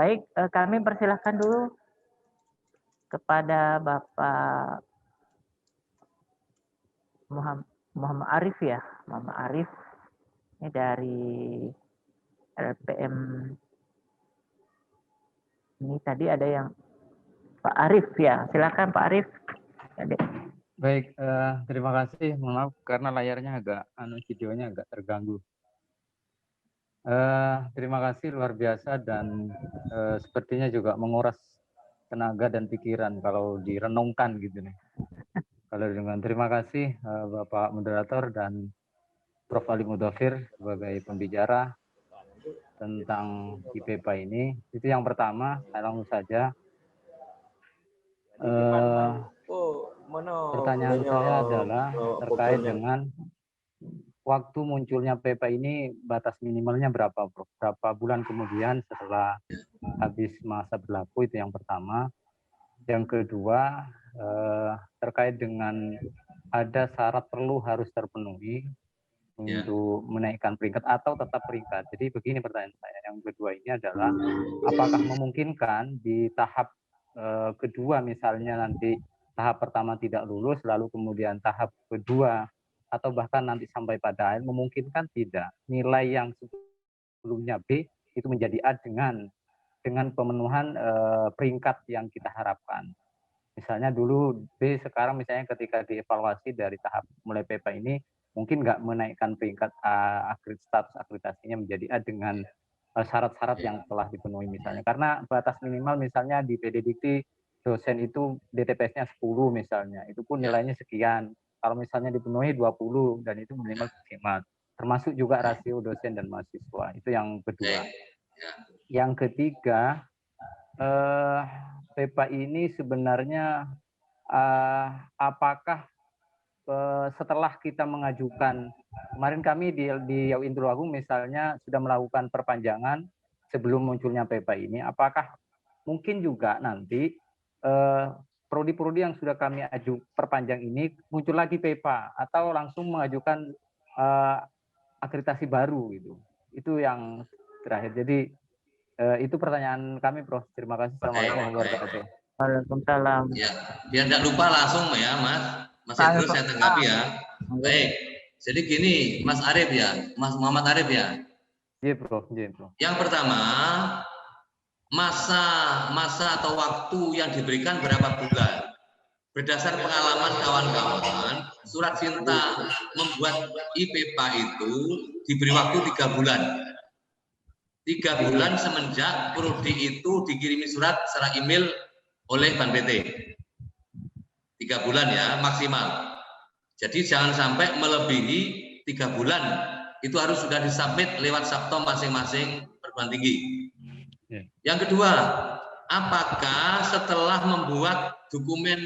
Baik, kami persilahkan dulu kepada Bapak Muhammad Arif ya, Muhammad Arif ini dari LPM. Ini tadi ada yang Pak Arif ya, silakan Pak Arif. Baik, terima kasih. Mohon maaf karena layarnya agak, videonya agak terganggu. Terima kasih luar biasa dan sepertinya juga menguras tenaga dan pikiran kalau direnungkan gitu nih. Kalau dengan terima kasih Bapak Moderator dan Prof. Ali Mudhafir sebagai pembicara tentang IPEPA ini. Itu yang pertama, langsung saja. Pertanyaan saya adalah terkait dengan waktu munculnya PEPA ini, batas minimalnya berapa, Prof? Berapa bulan kemudian setelah habis masa berlaku, itu yang pertama. Yang kedua, terkait dengan ada syarat perlu harus terpenuhi untuk menaikkan peringkat atau tetap peringkat. Jadi begini pertanyaan saya. Yang kedua ini adalah, apakah memungkinkan di tahap kedua misalnya nanti tahap pertama tidak lulus, lalu kemudian tahap kedua atau bahkan nanti sampai pada akhir, memungkinkan tidak nilai yang sebelumnya B itu menjadi A dengan pemenuhan peringkat yang kita harapkan. Misalnya dulu B, sekarang misalnya ketika dievaluasi dari tahap mulai PEPA ini, mungkin nggak menaikkan peringkat A, status akreditasinya menjadi A dengan syarat-syarat yang telah dipenuhi misalnya. Karena batas minimal misalnya di PD Dikti dosen itu DTPS-nya 10 misalnya, itu pun nilainya sekian. Kalau misalnya dipenuhi 20 dan itu minimal skema. Termasuk juga rasio dosen dan mahasiswa. Itu yang kedua. Yang ketiga, PEPA ini sebenarnya apakah setelah kita mengajukan, kemarin kami di Indragung misalnya sudah melakukan perpanjangan sebelum munculnya PEPA ini, apakah mungkin juga nanti prodi-prodi yang sudah kami perpanjang ini muncul lagi PEPA atau langsung mengajukan akreditasi baru gitu. Itu yang terakhir. Jadi itu pertanyaan kami, Prof. Terima kasih. Assalamualaikum warahmatullahi wabarakatuh. Waalaikumsalam. Ya, biar tidak lupa langsung ya, Mas Idrus, saya tanggapi ya. Baik. Jadi gini, Mas Arif ya, Mas Muhammad Arif ya. Iya, Prof. Yang pertama, masa atau waktu yang diberikan berapa bulan? Berdasar pengalaman kawan-kawan, surat cinta membuat IPEPA itu diberi waktu 3 bulan. 3 bulan semenjak prodi itu dikirimi surat secara email oleh Ban PT. 3 bulan ya, maksimal. Jadi jangan sampai melebihi 3 bulan. Itu harus sudah disubmit lewat Sabtom masing-masing perguruan tinggi. Yang kedua, apakah setelah membuat dokumen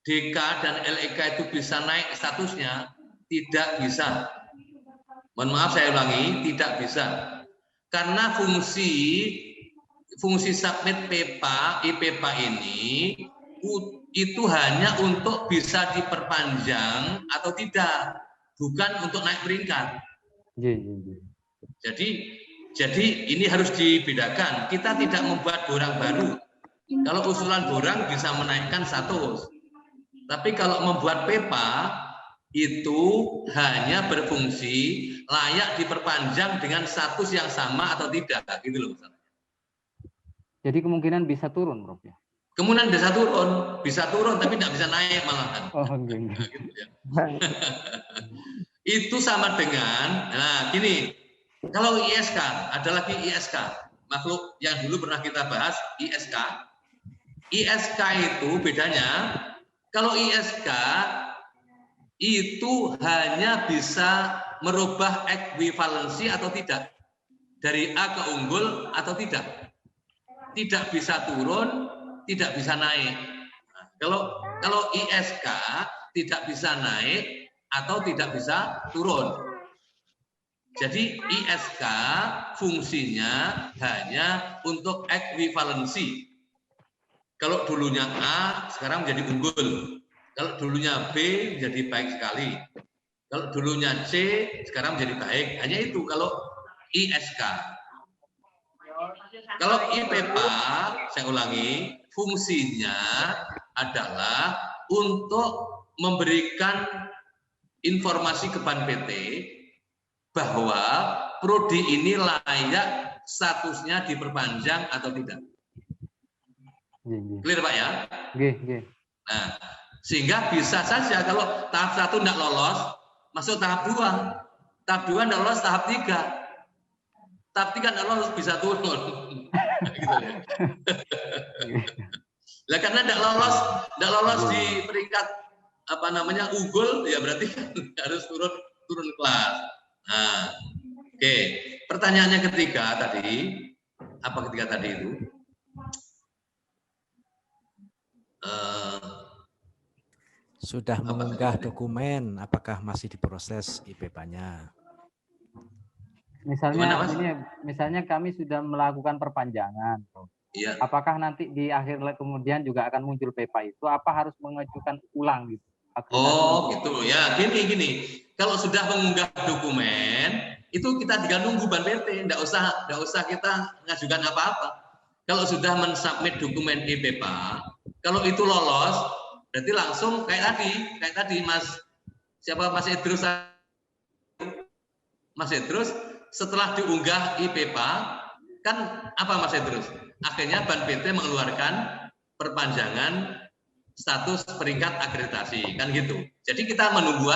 DK dan LEK itu bisa naik statusnya? Tidak bisa. Mohon maaf saya ulangi, tidak bisa. Karena fungsi submit IPEPA ini itu hanya untuk bisa diperpanjang atau tidak, bukan untuk naik peringkat. Jadi ini harus dibedakan. Kita tidak membuat borang baru. Kalau usulan borang bisa menaikkan status. Tapi kalau membuat PEPA itu hanya berfungsi layak diperpanjang dengan status yang sama atau tidak, gitu loh. Jadi kemungkinan bisa turun, Prof ya? Kemungkinan bisa turun tapi tidak bisa naik malahan. Gitu ya. Itu sama dengan, nah gini, kalau ISK, ada lagi ISK, makhluk yang dulu pernah kita bahas, ISK. ISK itu bedanya, kalau ISK itu hanya bisa merubah ekuivalensi atau tidak, dari A ke unggul atau tidak. Tidak bisa turun, tidak bisa naik. Nah, kalau ISK tidak bisa naik atau tidak bisa turun. Jadi ISK fungsinya hanya untuk ekuivalensi. Kalau dulunya A, sekarang menjadi unggul. Kalau dulunya B, menjadi baik sekali. Kalau dulunya C, sekarang menjadi baik. Hanya itu kalau ISK. Kalau IPPA, saya ulangi, fungsinya adalah untuk memberikan informasi ke Ban PT bahwa prodi ini layak statusnya diperpanjang atau tidak. Clear Pak ya? Nah, sehingga bisa saja kalau tahap 1 tidak lolos, masuk tahap 2. Tahap 2 tidak lolos, tahap 3. Tahap 3 tidak lolos, bisa turun. Gitu ya. Lah karena tidak lolos di peringkat unggul, ya berarti harus turun kelas. Nah, oke. Pertanyaannya ketiga tadi, apa ketiga tadi itu? Sudah mengunggah dokumen, apakah masih diproses IPPA-nya? Misalnya kami sudah melakukan perpanjangan. Iya. Apakah nanti di akhir kemudian juga akan muncul PEPA itu? Apa harus mengajukan ulang gitu? Oh gitu ya, gini. Kalau sudah mengunggah dokumen, itu kita tinggal nunggu Ban PT, nggak usah kita mengajukan apa-apa. Kalau sudah mensubmit dokumen IPPA, kalau itu lolos, berarti langsung kayak tadi Mas Idrus setelah diunggah IPPA, kan apa Mas Idrus? Akhirnya Ban PT mengeluarkan perpanjangan status peringkat akreditasi, kan gitu. Jadi kita menunggu.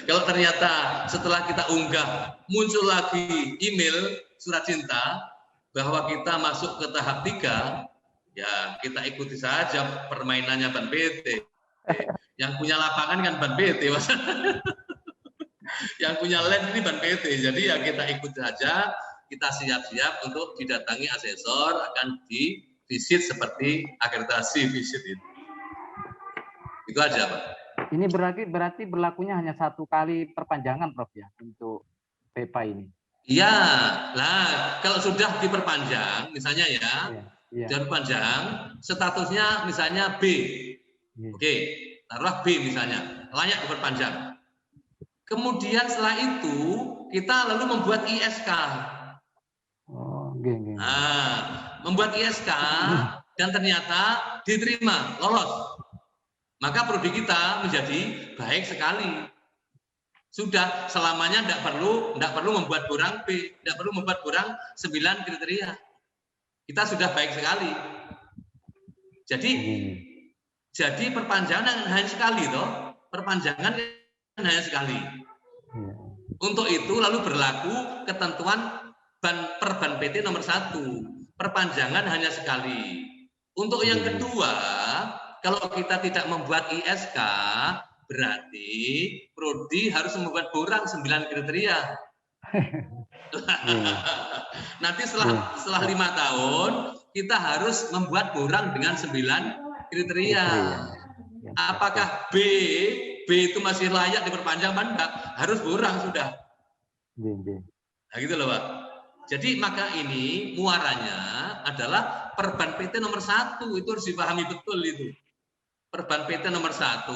Kalau ternyata setelah kita unggah muncul lagi email surat cinta bahwa kita masuk ke tahap 3, ya kita ikuti saja permainannya Ban PT. Yang punya lapangan kan Ban PT, Mas. Yang punya land ini Ban PT. Jadi ya kita ikuti saja. Kita siap-siap untuk didatangi asesor, akan di visit seperti akreditasi visit itu. Itu aja, Pak. Ini berarti berlakunya hanya 1 kali perpanjangan, Prof ya, untuk PEPA ini. Iya, lah kalau sudah diperpanjang, misalnya diperpanjang, statusnya misalnya B. Oke, taruhlah B misalnya, layak diperpanjang. Kemudian setelah itu kita lalu membuat ISK. Nah, membuat ISK dan ternyata diterima, lolos. Maka prodi kita menjadi baik sekali. Sudah selamanya tidak perlu membuat kurang B, tidak perlu membuat kurang 9 kriteria. Kita sudah baik sekali. Jadi perpanjangan hanya sekali toh, perpanjangan hanya sekali. Untuk itu lalu berlaku ketentuan Ban PT nomor 1, perpanjangan hanya sekali. Untuk yang kedua, kalau kita tidak membuat ISK, berarti prodi harus membuat kurang 9 kriteria. Nanti setelah 5 tahun kita harus membuat kurang dengan 9 kriteria. Apakah B itu masih layak diperpanjang apa enggak? Harus kurang sudah. Nah gitu loh, Pak. Jadi maka ini muaranya adalah Perban PT nomor 1, itu harus dipahami betul itu. Perban PT nomor 1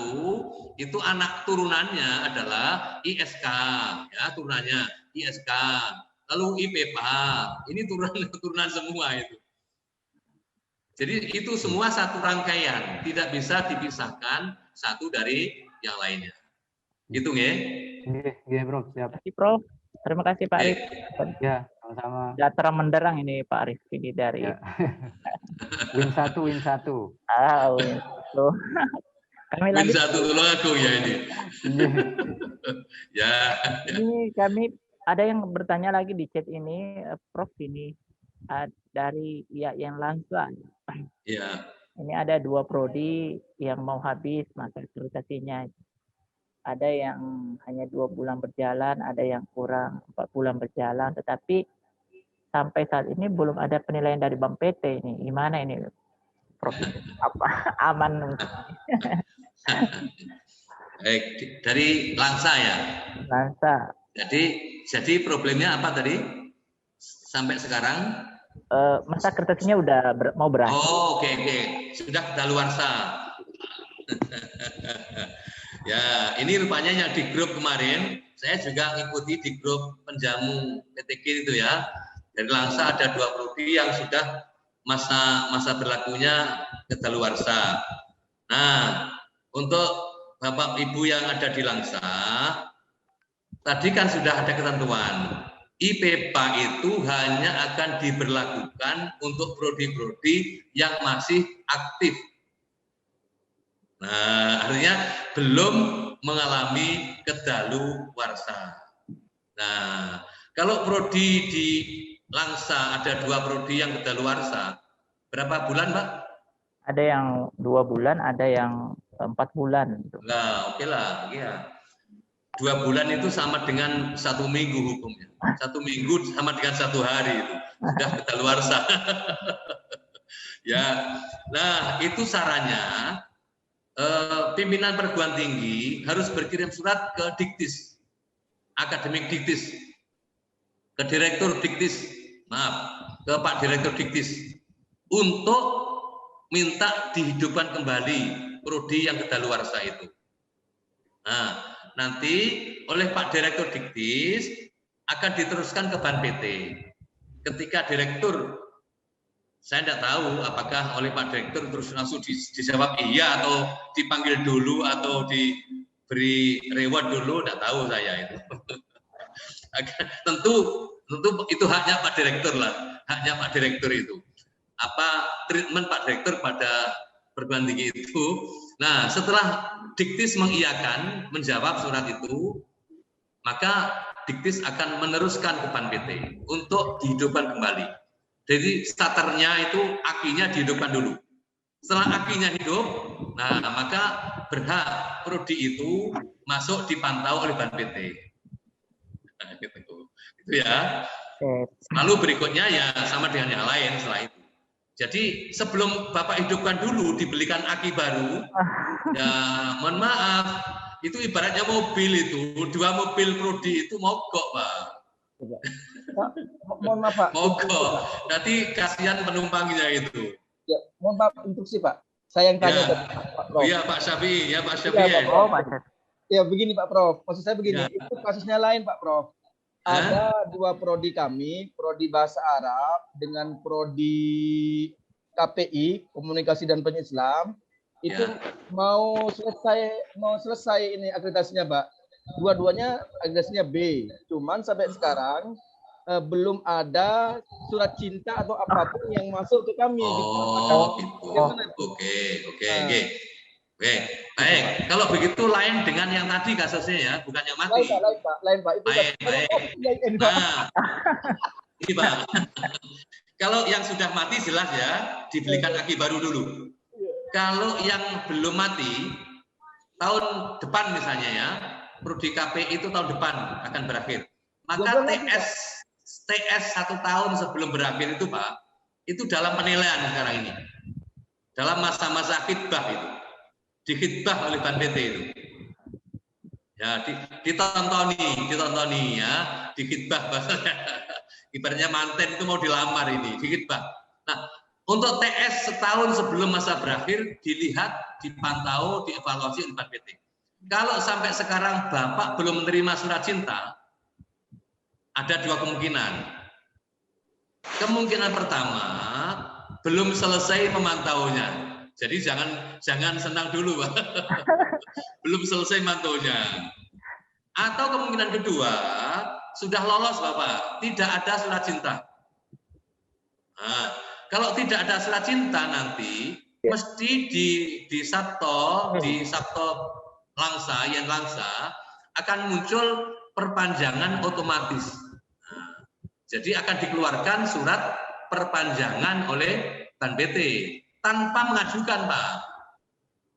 itu anak turunannya adalah ISK, ya turunannya ISK. Lalu IPPA, ini turunan semua itu. Jadi itu semua satu rangkaian, tidak bisa dipisahkan satu dari yang lainnya. Gitu nggih? Nggih, Prof. Siap. Prof. Terima kasih Pak Arif. Ya, sama-sama. Sudah terang menderang ini Pak Arif ini dari win 1. Win 1. Kami Win 1 dulu aku ya ini. Ya. Ini kami ada yang bertanya lagi di chat ini, Prof ini dari yang langsung. Iya. Ini ada 2 prodi yang mau habis masa akreditasinya. Ada yang hanya 2 bulan berjalan, ada yang kurang 4 bulan berjalan, tetapi sampai saat ini belum ada penilaian dari Ban PT ini. Gimana ini, Prof? Apa aman? Baik, dari Langsa ya. Langsa. Jadi problemnya apa tadi? Sampai sekarang? Masa akreditasinya udah mau berakhir. Oh, oke. Sudah daluarsa. Ya, ini rupanya yang di grup kemarin, saya juga ngikuti di grup penjamu PTG itu ya. Dari Langsa ada 2 prodi yang sudah masa berlakunya kedaluarsa. Nah, untuk Bapak Ibu yang ada di Langsa, tadi kan sudah ada ketentuan. IPEPA itu hanya akan diberlakukan untuk prodi-prodi yang masih aktif. Nah, artinya belum mengalami kedaluwarsa. Nah, kalau prodi di Langsa ada 2 prodi yang kedaluwarsa, berapa bulan, Pak? Ada yang 2 bulan, ada yang 4 bulan. Nah, oke lah, ya. 2 bulan itu sama dengan 1 minggu hukumnya. 1 minggu sama dengan 1 hari itu sudah kedaluarsa. Ya, nah itu sarannya pimpinan perguruan tinggi harus berkirim surat ke Diktis, akademik Diktis, ke Direktur Diktis, ke Pak Direktur Diktis untuk minta dihidupkan kembali prodi yang kedaluarsa itu. Nah, nanti oleh Pak Direktur Diktis akan diteruskan ke Ban PT. Ketika direktur, saya tidak tahu apakah oleh Pak Direktur terus langsung dijawab iya atau dipanggil dulu atau diberi reward dulu, tidak tahu saya itu. tentu itu haknya Pak Direktur lah, haknya Pak Direktur itu. Apa treatment Pak Direktur pada perguruan tinggi itu. Nah, setelah Diktis mengiyakan, menjawab surat itu, maka Diktis akan meneruskan ke Ban PT untuk dihidupkan kembali. Jadi starternya itu akinya dihidupkan dulu. Setelah akinya hidup, nah maka berhak prodi itu masuk dipantau oleh Ban PT. Nah, gitu. Itu ya. Lalu berikutnya ya sama dengan yang lain setelah itu. Jadi sebelum Bapak hidupkan dulu, dibelikan aki baru, ya mohon maaf, itu ibaratnya mobil itu, 2 mobil prodi itu mogok, Pak. Mohon maaf, Pak. Mogok, nanti kasihan penumpangnya itu. Ya, mohon maaf instruksi, Pak. Saya yang tanya, Pak Prof. Iya, Pak Syafi, ya Pak Syafi. Ya, Pak Syafi. Ya, begini Pak Prof. Maksud saya begini, itu kasusnya lain, Pak Prof. Ada 2 prodi kami, prodi Bahasa Arab dengan prodi KPI, Komunikasi dan Pengislam, itu mau selesai ini akreditasinya, Pak. Dua-duanya akreditasinya B. Cuman sampai sekarang belum ada surat cinta atau apapun yang masuk ke kami. Oh, gitu. Oke. Baik. Kalau begitu lain dengan yang tadi kasusnya ya, bukan yang mati. Lain Pak. Itu baik. Nah, ini Pak. Kalau yang sudah mati jelas ya, dibelikan aki baru dulu. Kalau yang belum mati, tahun depan misalnya ya, prodi KPI itu tahun depan akan berakhir. Maka TS 1 tahun sebelum berakhir itu Pak, itu dalam penilaian sekarang ini. Dalam masa-masa khidbah itu. Dikhidbah oleh Ban PT itu. Ya, ditontoni ya, dikhidbah bahasanya. Ibaratnya manten itu mau dilamar ini, dikhidbah. Nah, untuk TS setahun sebelum masa berakhir dilihat, dipantau, dievaluasi oleh Ban PT. Kalau sampai sekarang Bapak belum menerima surat cinta, ada 2 kemungkinan. Kemungkinan pertama, belum selesai memantaunya. Jadi jangan senang dulu, Pak. Belum selesai mantaunya. Atau kemungkinan kedua, sudah lolos Bapak, tidak ada surat cinta. Nah, kalau tidak ada surat cinta nanti mesti di Sabto Langsa, Yan Langsa akan muncul perpanjangan otomatis. Nah, jadi akan dikeluarkan surat perpanjangan oleh Ban PT tanpa mengajukan, Pak.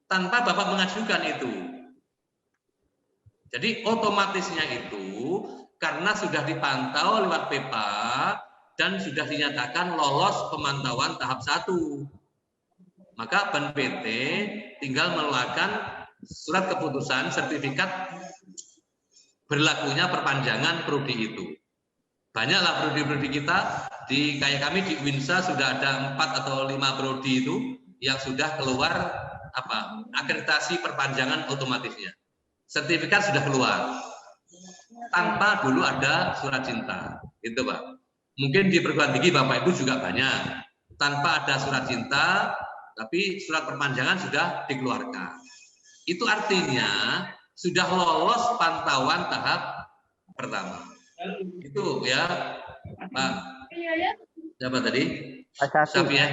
Tanpa Bapak mengajukan itu. Jadi otomatisnya itu karena sudah dipantau lewat PEPA dan sudah dinyatakan lolos pemantauan tahap 1. Maka Ban PT tinggal mengeluarkan surat keputusan sertifikat berlakunya perpanjangan prodi itu. Banyaklah prodi-prodi kita, kayak kami di UINSA sudah ada 4 atau 5 prodi itu yang sudah keluar akreditasi perpanjangan otomatisnya. Sertifikat sudah keluar tanpa dulu ada surat cinta, itu Pak. Mungkin di perguruan tinggi Bapak Ibu juga banyak. Tanpa ada surat cinta, tapi surat perpanjangan sudah dikeluarkan. Itu artinya sudah lolos pantauan tahap pertama. Itu ya, Pak. Siapa tadi? Pak Syafi ya.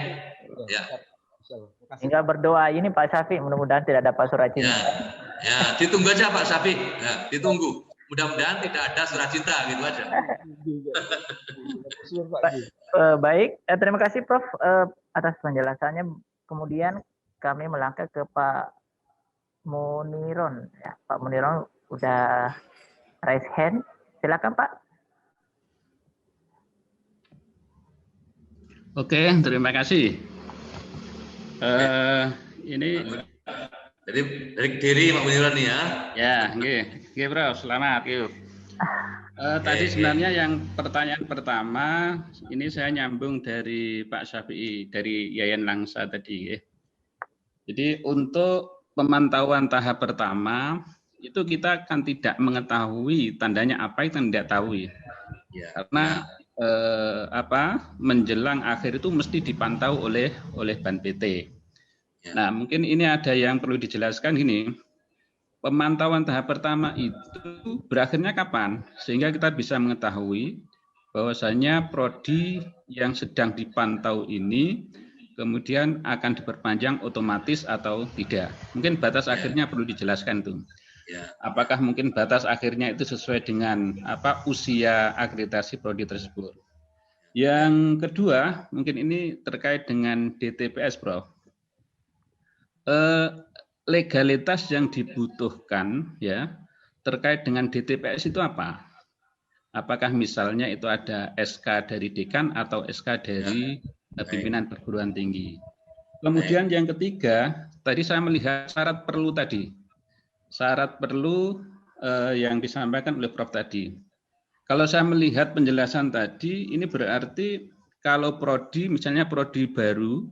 Ya. Tinggal berdoa ini Pak Syafi, mudah-mudahan tidak dapat surat cinta. Ya, ditunggu aja Pak Syafi. Ya, ditunggu. Mudah-mudahan tidak ada surat cinta gitu aja. Baik, terima kasih Prof atas penjelasannya. Kemudian kami melangkah ke Pak Muniron. Ya, Pak Muniron udah raise hand. Silakan Pak. Oke, terima kasih. Ini dari diri Pak Muniron nih ya. Ya, oke Prof, selamat yuk. Tadi sebenarnya yang pertanyaan pertama ini saya nyambung dari Pak Syafi'i dari Yayan Langsa tadi. Jadi untuk pemantauan tahap pertama itu kita kan tidak mengetahui tandanya apa yang tidak tahu ya. Karena menjelang akhir itu mesti dipantau oleh Ban PT. Nah, mungkin ini ada yang perlu dijelaskan gini. Pemantauan tahap pertama itu berakhirnya kapan? Sehingga kita bisa mengetahui bahwasanya prodi yang sedang dipantau ini kemudian akan diperpanjang otomatis atau tidak. Mungkin batas akhirnya perlu dijelaskan tuh. Apakah mungkin batas akhirnya itu sesuai dengan usia akreditasi prodi tersebut? Yang kedua, mungkin ini terkait dengan DTPS, Prof. Legalitas yang dibutuhkan ya terkait dengan DTPS itu apa? Apakah misalnya itu ada SK dari dekan atau SK dari pimpinan perguruan tinggi? Kemudian yang ketiga, tadi saya melihat syarat perlu tadi. Syarat perlu yang disampaikan oleh Prof tadi. Kalau saya melihat penjelasan tadi, ini berarti kalau prodi, misalnya prodi baru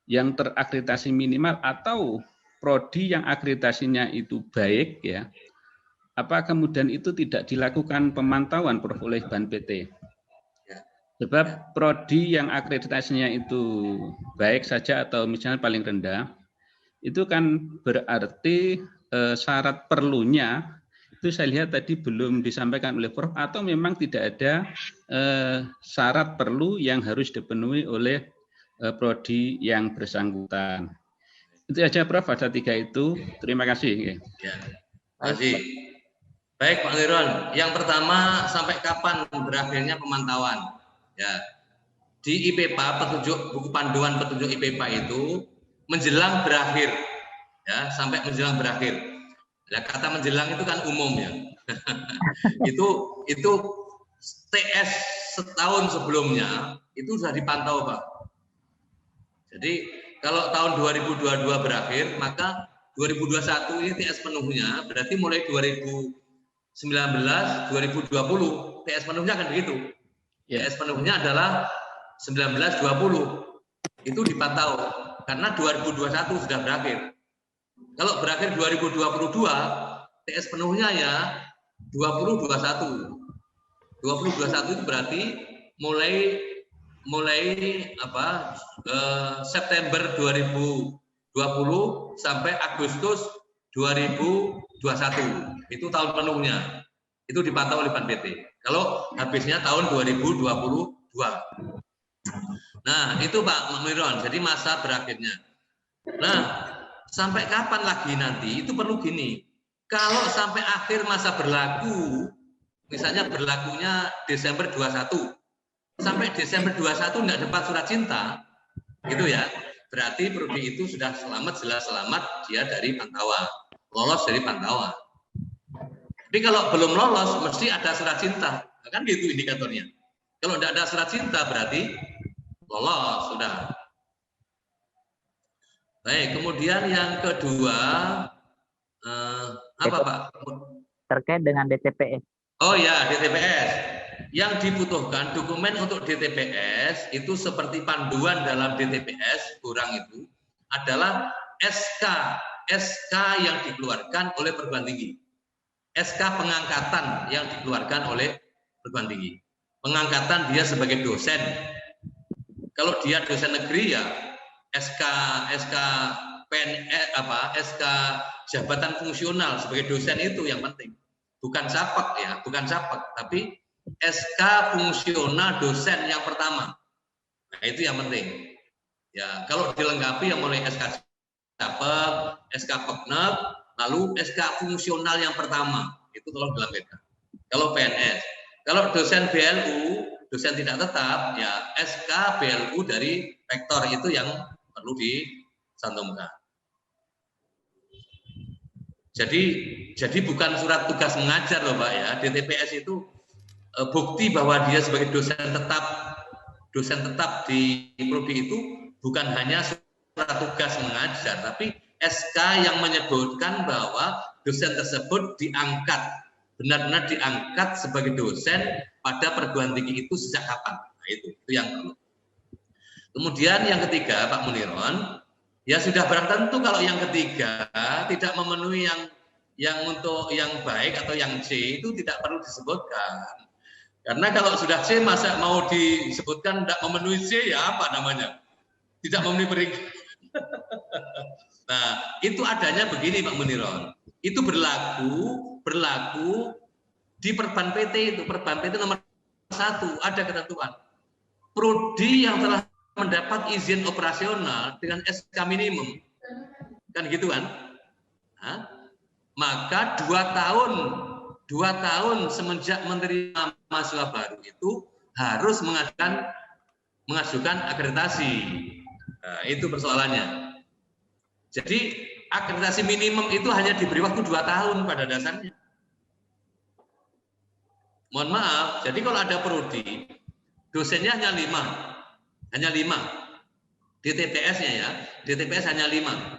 yang terakreditasi minimal atau prodi yang akreditasinya itu baik ya, apa kemudian itu tidak dilakukan pemantauan Prof oleh Ban PT? Sebab prodi yang akreditasinya itu baik saja atau misalnya paling rendah, itu kan berarti syarat perlunya itu saya lihat tadi belum disampaikan oleh Prof atau memang tidak ada syarat perlu yang harus dipenuhi oleh prodi yang bersangkutan. Itu saja Prof, ada 3 itu. Terima kasih. Ya, terima kasih. Baik Pak Liron, yang pertama sampai kapan berakhirnya pemantauan? Ya, di IPPA buku panduan petunjuk IPPA itu menjelang berakhir, ya sampai menjelang berakhir. Ya, kata menjelang itu kan umum ya. itu TS setahun sebelumnya itu sudah dipantau Pak. Jadi kalau tahun 2022 berakhir, maka 2021 ini TS penuhnya, berarti mulai 2019, 2020 TS penuhnya kan begitu. TS penuhnya adalah 19-20 itu dipantau karena 2021 sudah berakhir. Kalau berakhir 2022 TS penuhnya ya 2021. 2021 itu berarti mulai September 2020 sampai Agustus 2021 itu tahun penuhnya itu dipantau oleh Ban PT. Kalau habisnya tahun 2022. Nah itu Pak Miron, jadi masa berakhirnya. Nah sampai kapan lagi nanti itu perlu gini. Kalau sampai akhir masa berlaku, misalnya berlakunya Desember 21. Sampai Desember 21 tidak dapat surat cinta, gitu ya. Berarti prodi itu sudah jelas selamat dia dari pantauan, lolos dari pantauan. Tapi kalau belum lolos, mesti ada surat cinta, kan gitu indikatornya. Kalau tidak ada surat cinta berarti lolos sudah. Baik, kemudian yang kedua apa Pak? Terkait dengan DTPS. Oh ya, DTPS. Yang dibutuhkan dokumen untuk DTPS itu seperti panduan dalam DTPS kurang itu adalah SK yang dikeluarkan oleh perguruan tinggi, SK pengangkatan yang dikeluarkan oleh perguruan tinggi. pengangkatan dia sebagai dosen. Kalau dia dosen negeri ya SK PNS SK jabatan fungsional sebagai dosen itu yang penting. Bukan sapek ya, bukan sapek, tapi SK fungsional dosen yang pertama. Nah, itu yang penting. Ya, kalau dilengkapi yang mulai SK sapek, SK Peknep, lalu SK fungsional yang pertama. Itu tolong dilampirkan. Kalau PNS, kalau dosen BLU, dosen tidak tetap, ya SK BLU dari rektor itu yang perlu dicantumkan. Jadi bukan surat tugas mengajar loh Pak ya. DTPS itu bukti bahwa dia sebagai dosen tetap di prodi itu bukan hanya surat tugas mengajar, tapi SK yang menyebutkan bahwa dosen tersebut diangkat, benar-benar diangkat sebagai dosen pada perguruan tinggi itu sejak kapan. Nah, itu yang perlu. Kemudian yang ketiga Pak Muniron, ya sudah barang tentu kalau yang ketiga tidak memenuhi yang untuk yang baik atau yang C itu tidak perlu disebutkan. Karena kalau sudah C masa mau disebutkan tidak memenuhi C ya apa namanya? Tidak memenuhi peringkat. Nah, itu adanya begini Pak Muniron. Itu berlaku di Perban PT itu. Perban PT nomor 1 ada ketentuan. Prodi yang telah mendapat izin operasional dengan SK minimum. Kan gitu kan? Nah, maka 2 tahun semenjak menerima mahasiswa baru itu harus mengajukan akreditasi. Nah, itu persoalannya. Jadi akreditasi minimum itu hanya diberi waktu 2 tahun pada dasarnya. Mohon maaf, jadi kalau ada prodi, dosennya hanya 5. DTPS-nya ya, DTPS hanya 5.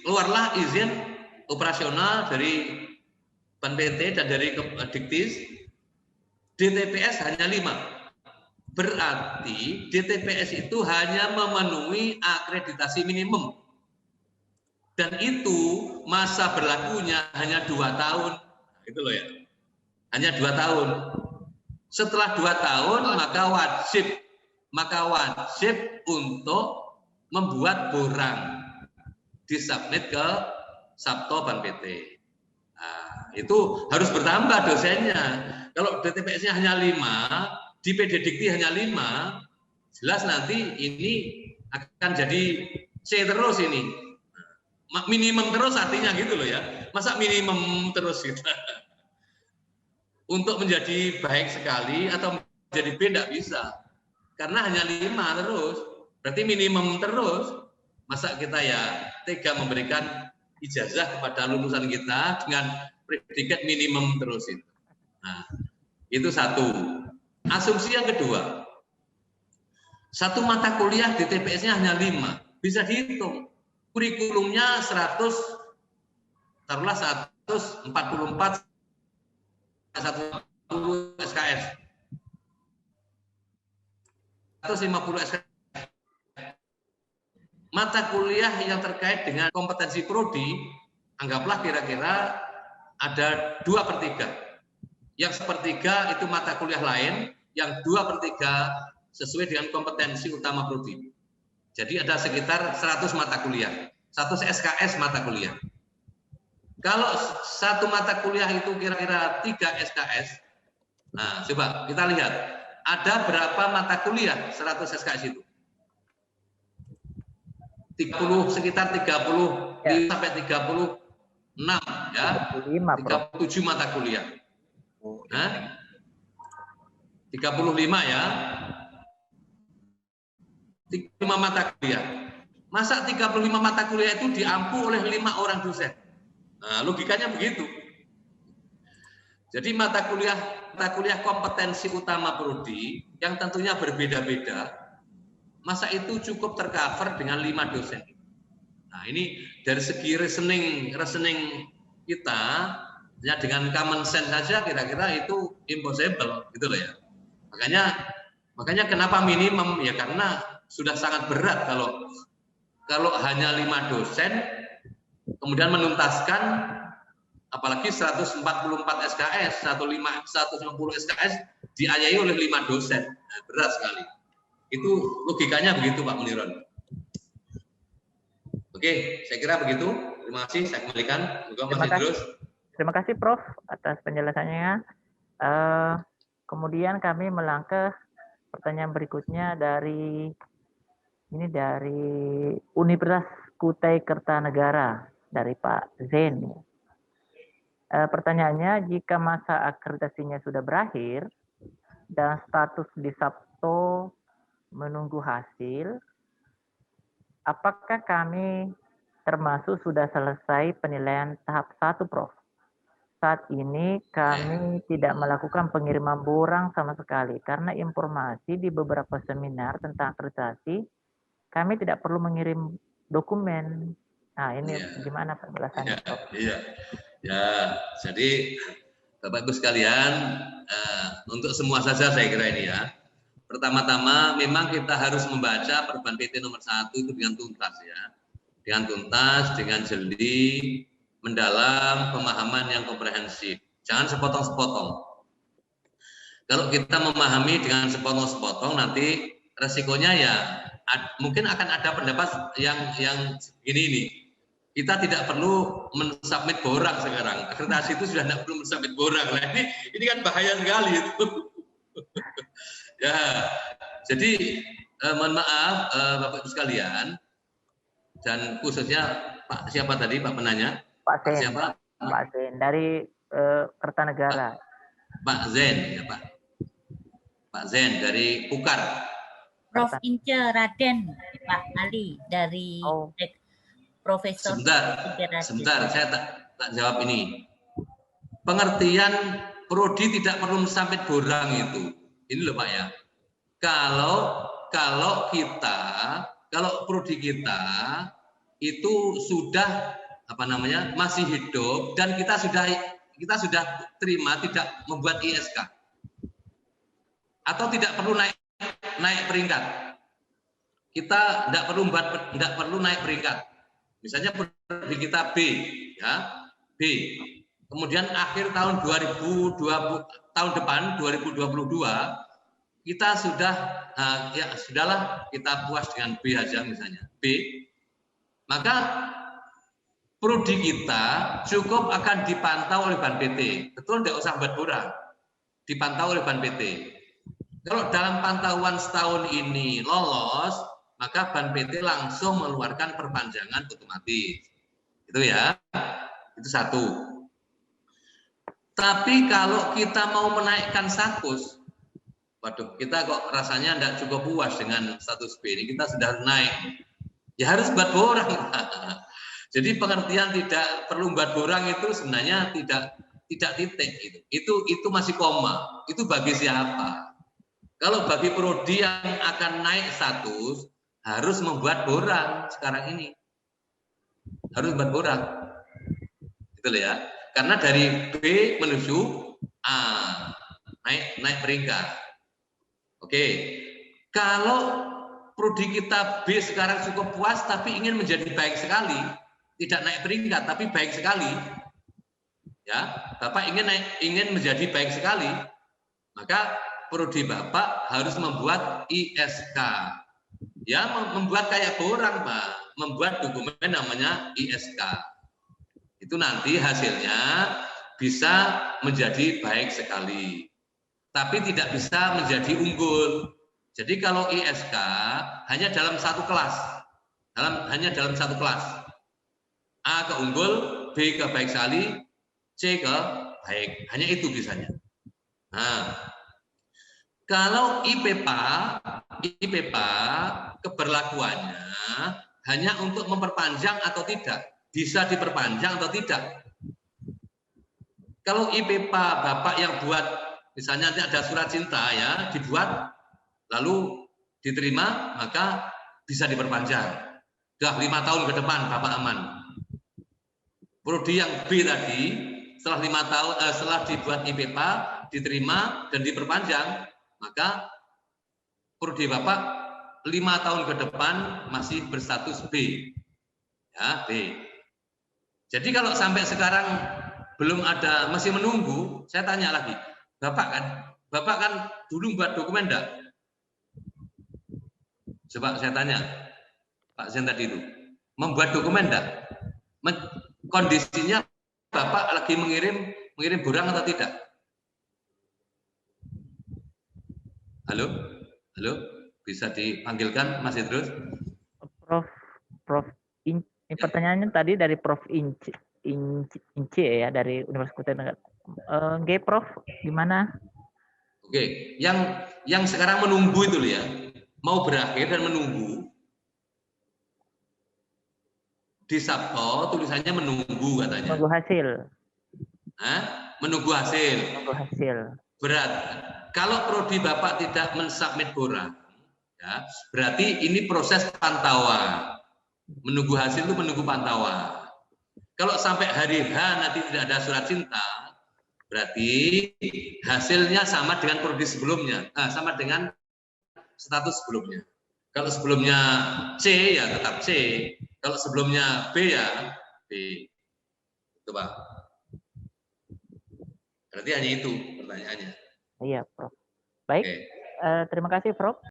Keluarlah izin operasional dari PNPT dan dari Diktis, DTPS hanya 5. Berarti DTPS itu hanya memenuhi akreditasi minimum. Dan itu masa berlakunya hanya 2 tahun. Itu loh ya. Hanya 2 tahun. Setelah 2 tahun maka wajib untuk membuat borang. Disubmit ke Sabto Ban PT. Nah, itu harus bertambah dosennya. Kalau DTPS-nya hanya 5, di PD Dikti hanya 5, jelas nanti ini akan jadi C terus ini. Minimum terus artinya gitu loh ya. Masa minimum terus gitu. Untuk menjadi baik sekali atau menjadi B tidak bisa. Karena hanya 5 terus. Berarti minimum terus. Masa kita ya tega memberikan ijazah kepada lulusan kita dengan predikat minimum terus itu. Nah, itu satu. Asumsi yang kedua, satu mata kuliah di TPS-nya hanya 5, bisa dihitung. Kurikulumnya 144 150 SKS. 150 SKS. Mata kuliah yang terkait dengan kompetensi prodi, anggaplah kira-kira ada 2/3. Yang 1/3 itu mata kuliah lain, yang 2/3 sesuai dengan kompetensi utama prodi. Jadi ada sekitar 100 mata kuliah, 100 SKS mata kuliah. Kalau satu mata kuliah itu kira-kira 3 SKS, nah coba kita lihat, ada berapa mata kuliah 100 SKS itu? 30, sekitar 30 ya. Sampai 36 ya, 37 mata kuliah. Nah, 35 ya, 35 mata kuliah. Masa 35 mata kuliah itu diampu oleh 5 orang dosen? Nah, logikanya begitu. Jadi mata kuliah kompetensi utama prodi yang tentunya berbeda-beda, masa itu cukup tercover dengan 5 dosen. Nah, ini dari segi reasoning kita, ya dengan common sense saja kira-kira itu impossible, gitu loh ya. Makanya kenapa minimum? Ya karena sudah sangat berat kalau hanya 5 dosen kemudian menuntaskan apalagi 144 SKS, 150 SKS diayai oleh 5 dosen. Nah, berat sekali. Itu logikanya begitu Pak Muniron. Oke, saya kira begitu. Terima kasih. Saya kembalikan. Terima kasih Prof atas penjelasannya. Kemudian kami melangkah pertanyaan berikutnya dari Universitas Kutai Kertanegara dari Pak Zen. Pertanyaannya, jika masa akreditasinya sudah berakhir dan status di Sabto menunggu hasil, apakah kami termasuk sudah selesai penilaian tahap 1, Prof? Saat ini kami tidak melakukan pengiriman borang sama sekali karena informasi di beberapa seminar tentang akreditasi kami tidak perlu mengirim dokumen. Nah, ini gimana penjelasannya, Prof? Ya, jadi Bapak Ibu sekalian, untuk semua saja saya kira ini ya. Pertama-tama memang kita harus membaca Perban PT nomor 1 itu dengan tuntas ya. Dengan tuntas, dengan jeli, mendalam, pemahaman yang komprehensif. Jangan sepotong-sepotong. Kalau kita memahami dengan sepotong-sepotong, nanti resikonya ya mungkin akan ada pendapat yang begini ini. Kita tidak perlu mensubmit borang sekarang. Akreditasi itu sudah tidak perlu mensubmit borang. Nah, ini kan bahaya sekali itu. Ya, jadi mohon maaf Bapak Ibu sekalian, dan khususnya Pak siapa tadi Pak penanya? Pak Zen. Siapa? Pak Zen dari Kertanegara. Pak Zen ya Pak. Pak Zen dari Pukar. Prof Ince Raden Pak Ali dari Profesor. Sebentar, saya tak jawab ini. Pengertian prodi tidak perlu sampai borang itu. Ini loh Pak ya. Kalau prodi kita itu sudah masih hidup dan kita sudah terima tidak membuat ISK atau tidak perlu naik peringkat. Kita tidak perlu naik peringkat. Misalnya prodi kita B, ya B. Kemudian akhir tahun 2022 kita sudah ya sudahlah kita puas dengan B aja misalnya B. Maka prodi kita cukup akan dipantau oleh Ban PT. Betul, tidak usah buat borang. Dipantau oleh Ban PT. Kalau dalam pantauan setahun ini lolos, maka Ban PT langsung mengeluarkan perpanjangan otomatis. Itu ya. Itu satu. Tapi kalau kita mau menaikkan status, waduh, kita kok rasanya tidak cukup puas dengan status B ini. Kita sudah naik. Ya harus buat borang. Jadi pengertian tidak perlu buat borang itu sebenarnya tidak titik itu masih koma. Itu bagi siapa? Kalau bagi prodi yang akan naik status harus membuat borang sekarang ini. Harus membuat borang. Gitu ya. Karena dari B menuju A naik peringkat. Oke. Kalau prodi kita B sekarang cukup puas tapi ingin menjadi baik sekali, tidak naik peringkat tapi baik sekali, ya Bapak ingin menjadi baik sekali, maka prodi Bapak harus membuat ISK, ya membuat kayak borang Pak, membuat dokumen namanya ISK. Itu nanti hasilnya bisa menjadi baik sekali, tapi tidak bisa menjadi unggul. Jadi kalau ISK hanya dalam satu kelas, hanya dalam satu kelas. A ke unggul, B ke baik sekali, C ke baik. Hanya itu bisanya. Nah, kalau IPPA keberlakuannya hanya untuk memperpanjang atau tidak, bisa diperpanjang atau tidak. Kalau IPPA Bapak yang buat, misalnya ada surat cinta ya, dibuat lalu diterima, maka bisa diperpanjang. Sudah 5 tahun ke depan Bapak aman. Prodi yang B tadi setelah 5 tahun setelah dibuat IPPA diterima dan diperpanjang, maka prodi Bapak 5 tahun ke depan masih berstatus B. Ya, B. Jadi kalau sampai sekarang belum ada, masih menunggu, saya tanya lagi, Bapak kan Bapak kan dulu buat dokumen enggak? Coba saya tanya, Pak Zen tadi itu, membuat dokumen enggak? Kondisinya Bapak lagi mengirim borang atau tidak? Halo, halo, bisa dipanggilkan Mas Idrus? Prof, ini pertanyaannya tadi dari Prof Ince ya, dari Universitas Negara. Oke, Prof, gimana? Oke, yang sekarang menunggu itu ya, mau berakhir dan menunggu. Di Sabto tulisannya menunggu katanya. Menunggu hasil. Hah? Menunggu hasil. Menunggu hasil. Berat. Kalau prodi Bapak tidak mensubmit borang, ya, berarti ini proses pantauan. Menunggu hasil itu menunggu pantauan. Kalau sampai hari H nanti tidak ada surat cinta, berarti hasilnya sama dengan prodi sebelumnya, sama dengan status sebelumnya. Kalau sebelumnya C ya tetap C, kalau sebelumnya B ya B. Itu Pak. Berarti hanya itu pertanyaannya. Iya, Prof. Baik, terima kasih, Prof.